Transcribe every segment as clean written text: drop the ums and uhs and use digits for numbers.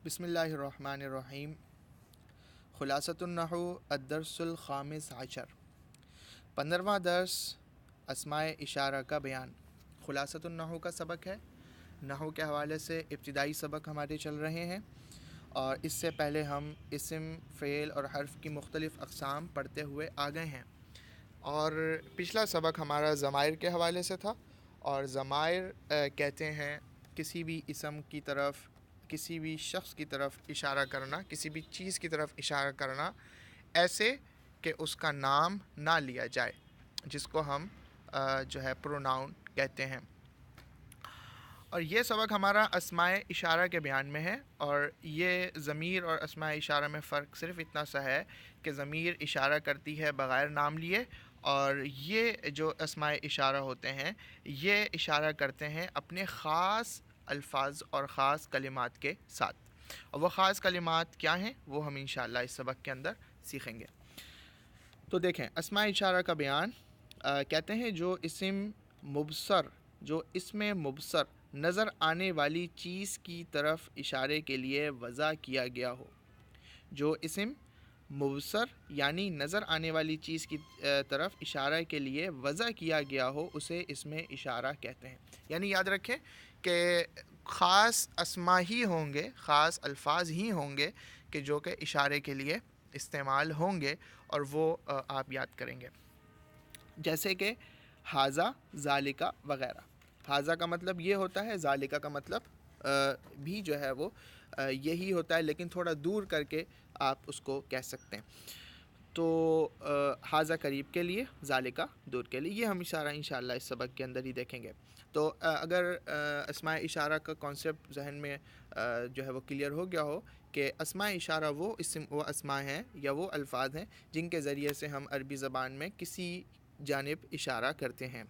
بسم اللہ الرحمن الرحیم۔ خلاصۃ النحو الدرس الخامس عشر، 15واں درس اسماء اشارہ کا بیان۔ خلاصۃ النحو کا سبق ہے۔ نحو کے حوالے سے ابتدائی سبق ہمارے چل رہے ہیں، اور اس سے پہلے ہم اسم، فعل اور حرف کی مختلف اقسام پڑھتے ہوئے آ گئے ہیں، اور پچھلا سبق ہمارا ضمائر کے حوالے سے تھا۔ اور ضمائر کہتے ہیں کسی بھی اسم کی طرف، کسی بھی شخص کی طرف اشارہ کرنا، کسی بھی چیز کی طرف اشارہ کرنا ایسے کہ اس کا نام نہ لیا جائے، جس کو ہم جو ہے پروناؤن کہتے ہیں۔ اور یہ سبق ہمارا اسماء اشارہ کے بیان میں ہے، اور یہ ضمیر اور اسماء اشارہ میں فرق صرف اتنا سا ہے کہ ضمیر اشارہ کرتی ہے بغیر نام لیے، اور یہ جو اسماء اشارہ ہوتے ہیں یہ اشارہ کرتے ہیں اپنے خاص الفاظ اور خاص کلمات کے ساتھ، اور وہ خاص کلمات کیا ہیں وہ ہم انشاءاللہ اس سبق کے اندر سیکھیں گے۔ تو دیکھیں، اسماء اشارہ کا بیان کہتے ہیں جو اسم مبصر نظر آنے والی چیز کی طرف اشارے کے لیے وضع کیا گیا ہو۔ جو اسم مبصر یعنی نظر آنے والی چیز کی طرف اشارہ کے لیے وضع کیا گیا ہو اسے اسم اشارہ کہتے ہیں۔ یعنی یاد رکھیں کہ خاص اسما ہی ہوں گے، خاص الفاظ ہی ہوں گے کہ جو کہ اشارے کے لیے استعمال ہوں گے، اور وہ آپ یاد کریں گے، جیسے کہ ھذا، ذالکا وغیرہ۔ ھذا کا مطلب یہ ہوتا ہے، ذالکا کا مطلب بھی جو ہے وہ یہی ہوتا ہے، لیکن تھوڑا دور کر کے آپ اس کو کہہ سکتے ہیں۔ تو ھذا قریب کے لیے، ذالکا دور کے لیے، یہ ہم اشارہ انشاءاللہ اس سبق کے اندر ہی دیکھیں گے۔ تو اگر اسماء اشارہ کا کانسیپٹ ذہن میں جو ہے وہ کلیئر ہو گیا ہو کہ اسماء اشارہ وہ اسماء ہیں یا وہ الفاظ ہیں جن کے ذریعے سے ہم عربی زبان میں کسی جانب اشارہ کرتے ہیں،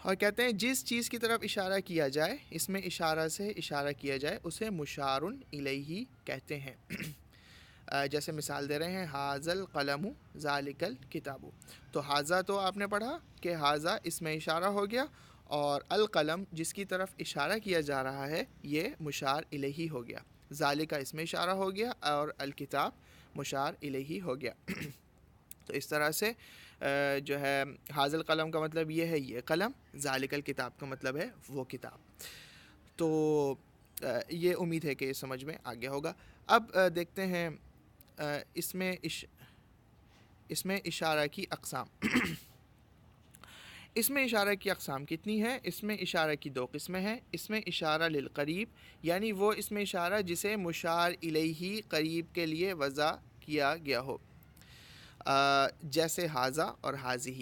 اور کہتے ہیں جس چیز کی طرف اشارہ کیا جائے، اس میں اشارہ سے اشارہ کیا جائے، اسے مشار الیہ کہتے ہیں۔ جیسے مثال دے رہے ہیں، ھذا القلم ذالک الکتاب۔ تو ھذا تو آپ نے پڑھا کہ ھذا اس میں اشارہ ہو گیا، اور القلم جس کی طرف اشارہ کیا جا رہا ہے یہ مشار الیہ ہو گیا، ذالک اس میں اشارہ ہو گیا، اور الکتاب مشار الیہ ہو گیا۔ تو اس طرح سے جو ہے ھذا القلم کا مطلب یہ ہے یہ قلم، ذالک الکتاب کا مطلب ہے وہ کتاب۔ تو یہ امید ہے کہ یہ سمجھ میں آ گیا ہوگا۔ اب دیکھتے ہیں اس میں اشارہ کی اقسام۔ اس میں اشارہ کی اقسام کتنی ہے؟ اس میں اشارہ کی دو قسمیں ہیں۔ اس میں اشارہ للقریب، یعنی وہ اس میں اشارہ جسے مشار الیہ قریب کے لیے وضع کیا گیا ہو، جیسے ھذا اور ھذہ۔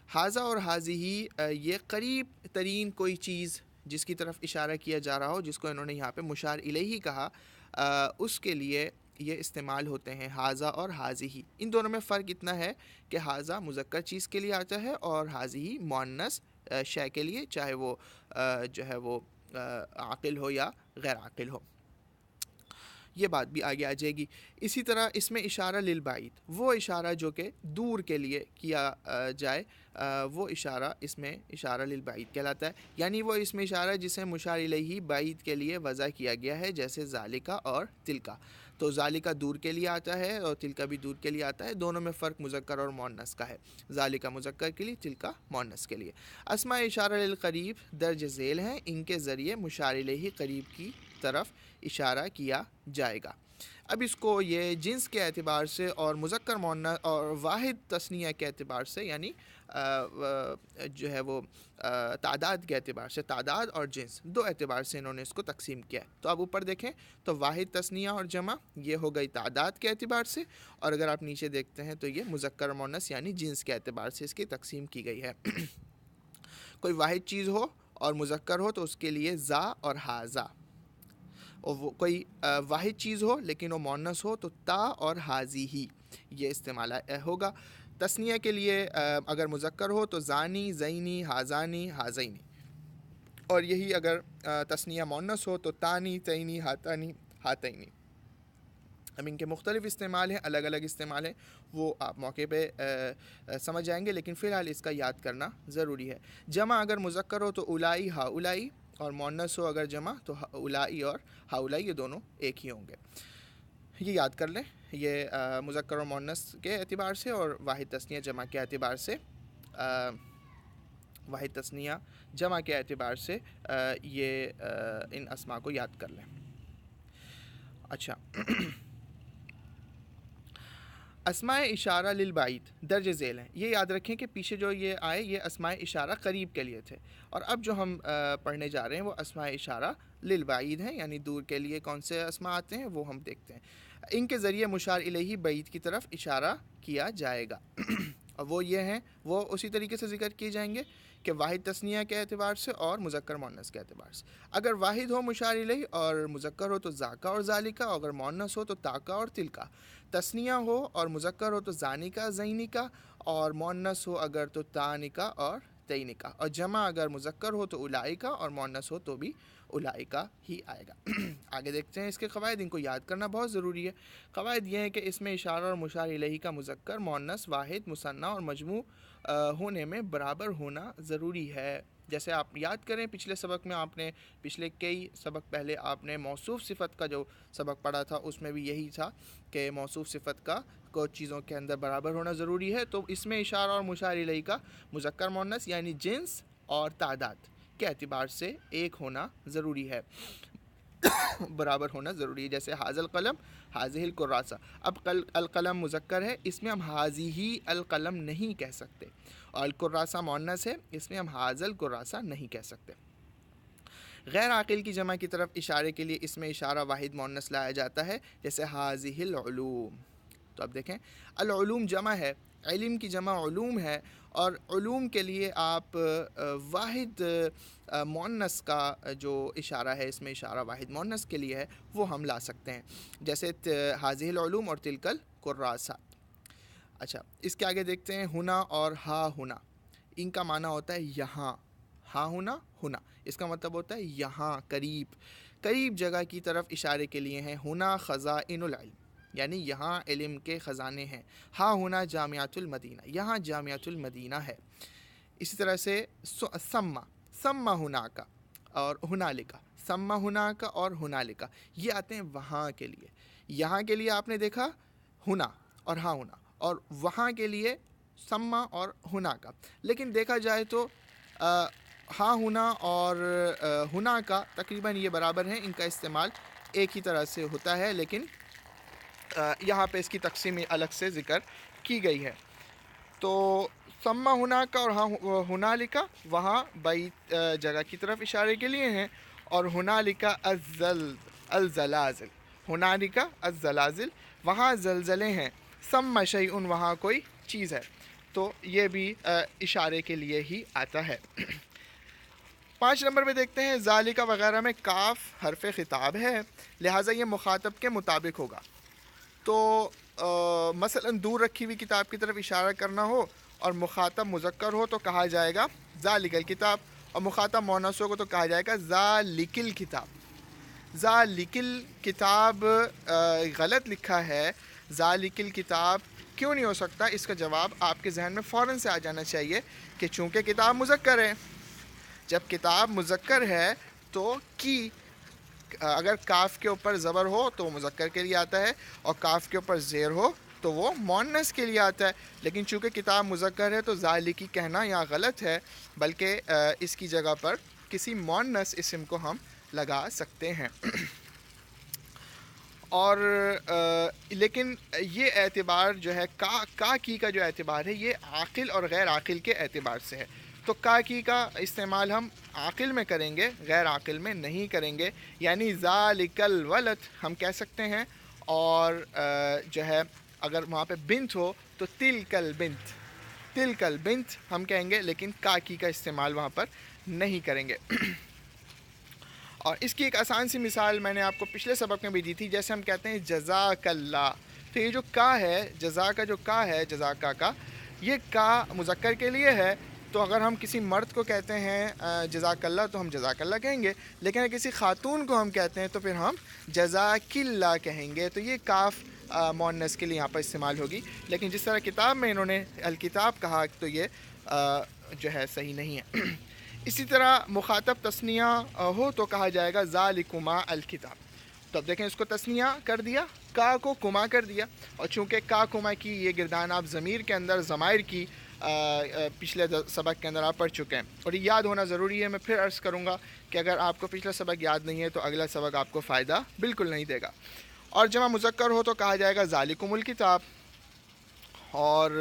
ھذا اور ھذہ یہ قریب ترین کوئی چیز جس کی طرف اشارہ کیا جا رہا ہو، جس کو انہوں نے یہاں پہ مشار الیہ کہا، اس کے لیے یہ استعمال ہوتے ہیں ھذا اور ھذہ۔ ان دونوں میں فرق اتنا ہے کہ ھذا مذکر چیز کے لیے آتا ہے، اور ھذہ مؤنث شے کے لیے، چاہے وہ جو ہے وہ عاقل ہو یا غیر عاقل ہو۔ یہ بات بھی آگے آ جائے گی۔ اسی طرح اس میں اشارہ للبعید، وہ اشارہ جو کہ دور کے لیے کیا جائے، وہ اشارہ اس میں اشارہ للبعید کہلاتا ہے، یعنی وہ اس میں اشارہ جسے مشار الیہ بعید کے لیے وضع کیا گیا ہے، جیسے ذالکا اور تلکا۔ تو ذالکا دور کے لیے آتا ہے اور تلکا بھی دور کے لیے آتا ہے، دونوں میں فرق مذکر اور مؤنث کا ہے، ذالکا مذکر کے لیے، تلکا مؤنث کے لیے۔ اسماء اشارہ للقریب درج ذیل ہیں، ان کے ذریعے مشار الیہ قریب کی طرف اشارہ کیا جائے گا۔ اب اس کو یہ جنس کے اعتبار سے اور مذکر مؤنث اور واحد تثنیہ کے اعتبار سے، یعنی جو ہے وہ تعداد کے اعتبار سے، تعداد اور جنس دو اعتبار سے انہوں نے اس کو تقسیم کیا ہے۔ تو اب اوپر دیکھیں تو واحد تثنیہ اور جمع یہ ہو گئی تعداد کے اعتبار سے، اور اگر آپ نیچے دیکھتے ہیں تو یہ مذکر مؤنث یعنی جنس کے اعتبار سے اس کی تقسیم کی گئی ہے۔ کوئی واحد چیز ہو اور مذکر ہو تو اس کے لیے ذا اور ھذا، اور وہ کوئی واحد چیز ہو لیکن وہ مؤنث ہو تو تا اور ھذہ یہ استعمال ہوگا۔ تثنیہ کے لیے اگر مذکر ہو تو زانی، زینی، ھذانی، ھذینی، اور یہی اگر تثنیہ مؤنث ہو تو تانی، تینی، ہاتانی، ہاتینی۔ اب ان کے مختلف استعمال ہیں، الگ الگ استعمال ہیں، وہ آپ موقع پہ سمجھ جائیں گے، لیکن فی الحال اس کا یاد کرنا ضروری ہے۔ جمع اگر مذکر ہو تو اولائی، ہا اولائی، اور مونس ہو اگر جمع تو اولائی اور ہاؤلائی یہ دونوں ایک ہی ہوں گے. یہ یاد کر لیں، یہ مذکر اور مونس کے اعتبار سے اور واحد تثنیہ جمع کے اعتبار سے، واحد تثنیہ جمع کے اعتبار سے یہ ان اسماء کو یاد کر لیں. اچھا، اسماء اشارہ للبعید درج ذیل ہیں. یہ یاد رکھیں کہ پیچھے جو یہ آئے یہ اسماء اشارہ قریب کے لیے تھے، اور اب جو ہم پڑھنے جا رہے ہیں وہ اسماء اشارہ للبعید ہیں، یعنی دور کے لیے کون سے اسماء آتے ہیں وہ ہم دیکھتے ہیں. ان کے ذریعے مشار الیہ بعید کی طرف اشارہ کیا جائے گا. اور وہ یہ ہیں، وہ اسی طریقے سے ذکر کیے جائیں گے کہ واحد تثنیہ کے اعتبار سے اور مذکر مؤنث کے اعتبار سے. اگر واحد ہو مشار الیہ اور مذکر ہو تو ذاکا اور ذالکا، اگر مؤنث ہو تو تاکا اور تلکا. تثنیہ ہو اور مذکر ہو تو زانکا زینکا، اور مؤنث ہو اگر تو تانکا اور تینکا، اور جمع اگر مذکر ہو تو اولائکا اور مؤنث ہو تو بھی اولائکا ہی آئے گا. آگے دیکھتے ہیں اس کے قواعد، ان کو یاد کرنا بہت ضروری ہے. قواعد یہ ہیں کہ اس میں اشارہ اور مشار الیہ کا مذکر، مؤنث، واحد، مثنیٰ اور مجموع ہونے میں برابر ہونا ضروری ہے. جیسے آپ یاد کریں پچھلے سبق میں آپ نے پچھلے کئی سبق پہلے آپ نے موصوف صفت کا جو سبق پڑھا تھا اس میں بھی یہی تھا کہ موصوف صفت کا کچھ چیزوں کے اندر برابر ہونا ضروری ہے. تو اس میں اشارہ اور مشار الیہ کا مذکر مؤنث یعنی جنس اور تعداد کے اعتبار سے ایک ہونا ضروری ہے، برابر ہونا ضروری ہے. جیسے حاذ القلم، حاذہ الکراسہ. اب القلم مذکر ہے، اس میں ہم حاذہ القلم نہیں کہہ سکتے، اور الکراسہ مؤنث ہے، اس میں ہم حاذ الکراسہ نہیں کہہ سکتے. غیر عاقل کی جمع کی طرف اشارے کے لیے اس میں اشارہ واحد مؤنث لایا جاتا ہے، جیسے حاذہ العلوم. تو اب دیکھیں العلوم جمع ہے، علم کی جمع علوم ہے، اور علوم کے لیے آپ واحد مؤنث کا جو اشارہ ہے، اس میں اشارہ واحد مؤنث کے لیے ہے، وہ ہم لا سکتے ہیں، جیسے حاذہ العلوم اور تلک الکراسات. اچھا، اس کے آگے دیکھتے ہیں ہنا اور ہا ہنا. ان کا معنی ہوتا ہے یہاں. ہا ہنا ہنا اس کا مطلب ہوتا ہے یہاں، قریب، قریب جگہ کی طرف اشارے کے لیے ہیں. ہنا خزائن العلم یعنی یہاں علم کے خزانے ہیں. ہا ہنا جامعۃ المدینہ، یہاں جامعۃ المدینہ ہے. اسی طرح سے سما، سما ہناکا اور ہنالکا، سما ہناکا اور ہنالکا یہ آتے ہیں وہاں کے لیے. یہاں کے لیے آپ نے دیکھا ہنا اور ہا ہنا، اور وہاں کے لیے سما اور ہناکا. لیکن دیکھا جائے تو ہا ہنا اور ہنا کا تقریباً یہ برابر ہیں، ان کا استعمال ایک ہی طرح سے ہوتا ہے، لیکن یہاں پہ اس کی تقسیم الگ سے ذکر کی گئی ہے. تو سما ہناکا اور ہنالکا وہاں بعید جگہ کی طرف اشارے کے لیے ہیں، اور ہنالکا الزلازل، ہنالکا الزلازل وہاں زلزلے ہیں. سما شیئن وہاں کوئی چیز ہے، تو یہ بھی اشارے کے لیے ہی آتا ہے. 5 نمبر پہ دیکھتے ہیں ذالکا وغیرہ میں کاف حرف خطاب ہے، لہٰذا یہ مخاطب کے مطابق ہوگا. تو مثلا دور رکھی ہوئی کتاب کی طرف اشارہ کرنا ہو اور مخاطب مذکر ہو تو کہا جائے گا ذالک الکتاب، اور مخاطب مؤنث ہو تو کہا جائے گا ذالک الکتاب. ذالک الکتاب غلط لکھا ہے، ذالک الکتاب کیوں نہیں ہو سکتا؟ اس کا جواب آپ کے ذہن میں فوراً سے آ جانا چاہیے کہ چونکہ کتاب مذکر ہے. جب کتاب مذکر ہے تو کی اگر کاف کے اوپر زبر ہو تو وہ مذکر کے لیے آتا ہے، اور کاف کے اوپر زیر ہو تو وہ مؤنث کے لیے آتا ہے. لیکن چونکہ کتاب مذکر ہے تو ذالکی کہنا یہاں غلط ہے، بلکہ اس کی جگہ پر کسی مؤنث اسم کو ہم لگا سکتے ہیں. اور لیکن یہ اعتبار جو ہے کا کی کا جو اعتبار ہے یہ عاقل اور غیر عاقل کے اعتبار سے ہے. تو کا کی کا استعمال ہم عاقل میں کریں گے، غیر عاقل میں نہیں کریں گے. یعنی ذالک الولد ہم کہہ سکتے ہیں، اور جو ہے اگر وہاں پہ بنت ہو تو تلک البنت، تلک البنت ہم کہیں گے، لیکن کا کی کا استعمال وہاں پر نہیں کریں گے. اور اس کی ایک آسان سی مثال میں نے آپ کو پچھلے سبق میں بھی دی تھی. جیسے ہم کہتے ہیں جزاک اللہ، تو یہ جو کا ہے، جزا کا جو کا ہے، جزاکا کا، یہ کا مذکر کے لیے ہے. تو اگر ہم کسی مرد کو کہتے ہیں جزاک اللہ تو ہم جزاک اللہ کہیں گے، لیکن اگر کسی خاتون کو ہم کہتے ہیں تو پھر ہم جزاک اللہ کہیں گے. تو یہ کاف مؤنث کے لیے یہاں پر استعمال ہوگی. لیکن جس طرح کتاب میں انہوں نے الکتاب کہا تو یہ جو ہے صحیح نہیں ہے. اسی طرح مخاطب تثنیہ ہو تو کہا جائے گا ذالکما الکتاب. تو اب دیکھیں اس کو تثنیہ کر دیا, کا کو کما کر دیا, اور چونکہ کا کما کی یہ گردان آپ ضمیر کے اندر ضمائر کی پچھلے سبق کے اندر آپ پڑھ چکے ہیں, اور یہ یاد ہونا ضروری ہے. میں پھر عرض کروں گا کہ اگر آپ کو پچھلا سبق یاد نہیں ہے تو اگلا سبق آپ کو فائدہ بالکل نہیں دے گا. اور جمع مذکر ہو تو کہا جائے گا ذالکم الکتاب, اور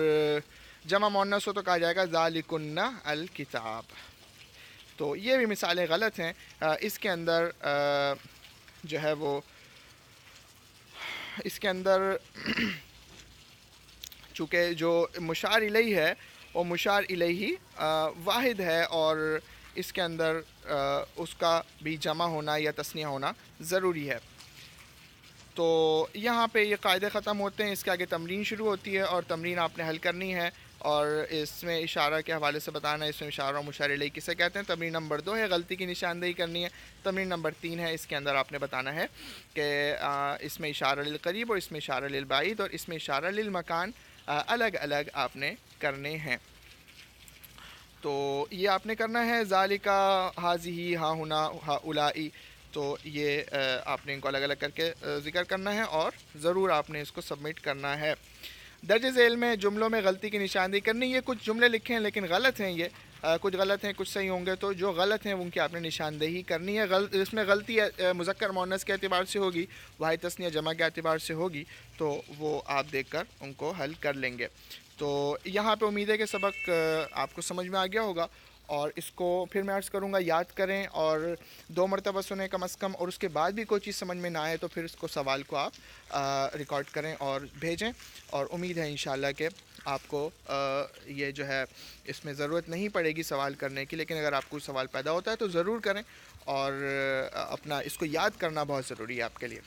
جمع مؤنث ہو تو کہا جائے گا ذالکن الکتاب. تو یہ بھی مثالیں غلط ہیں. اس کے اندر جو ہے وہ اس کے اندر چونکہ جو مشار الیہ ہے وہ مشار الیہ واحد ہے, اور اس کے اندر اس کا بھی جمع ہونا یا تثنیہ ہونا ضروری ہے. تو یہاں پہ یہ قاعدے ختم ہوتے ہیں. اس کے آگے تمرین شروع ہوتی ہے, اور تمرین آپ نے حل کرنی ہے, اور اس میں اشارہ کے حوالے سے بتانا ہے اس میں اشارہ و مشار الیہ کسے کہتے ہیں. تمرین نمبر 2 ہے غلطی کی نشاندہی کرنی ہے. تمرین نمبر 3 ہے, اس کے اندر آپ نے بتانا ہے کہ اس میں اشارہ للقریب اور اس میں اشارہ للبعید اور اس میں اشارہ للمکان الگ الگ آپ نے کرنے ہیں. تو یہ آپ نے کرنا ہے ذالکا ہذہ ہا ہنا ہؤلائی. تو یہ آپ نے ان کو الگ الگ کر کے ذکر کرنا ہے, اور ضرور آپ نے اس کو سبمٹ کرنا ہے. درج ذیل میں جملوں میں غلطی کی نشاندہی کرنی. یہ کچھ جملے لکھے ہیں لیکن غلط ہیں, یہ کچھ غلط ہیں کچھ صحیح ہوں گے, تو جو غلط ہیں ان کی آپ نے نشاندہی کرنی ہے. اس میں غلطی مذکر مؤنث کے اعتبار سے ہوگی, واحد تثنیہ جمع کے اعتبار سے ہوگی, تو وہ آپ دیکھ کر ان کو حل کر لیں گے. تو یہاں پہ امید ہے کہ سبق آپ کو سمجھ میں آ گیا ہوگا, اور اس کو پھر میں عرض کروں گا یاد کریں اور 2 مرتبہ سنیں کم از کم, اور اس کے بعد بھی کوئی چیز سمجھ میں نہ آئے تو پھر اس کو سوال کو آپ ریکارڈ کریں اور بھیجیں. اور امید ہے انشاءاللہ کہ آپ کو یہ جو ہے اس میں ضرورت نہیں پڑے گی سوال کرنے کی, لیکن اگر آپ کو سوال پیدا ہوتا ہے تو ضرور کریں, اور اپنا اس کو یاد کرنا بہت ضروری ہے آپ کے لیے.